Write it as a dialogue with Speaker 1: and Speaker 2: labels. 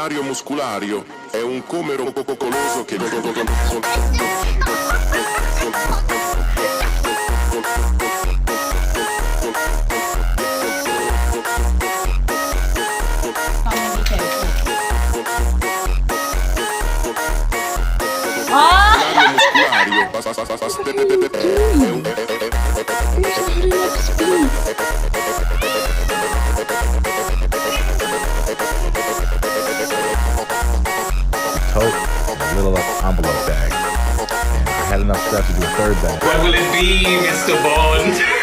Speaker 1: L'ario musculario è un comero coccoloso che l'ario musculario
Speaker 2: tote, a little envelope bag. And I had enough stuff to do a third bag.
Speaker 3: What will it be, Mr. Bond?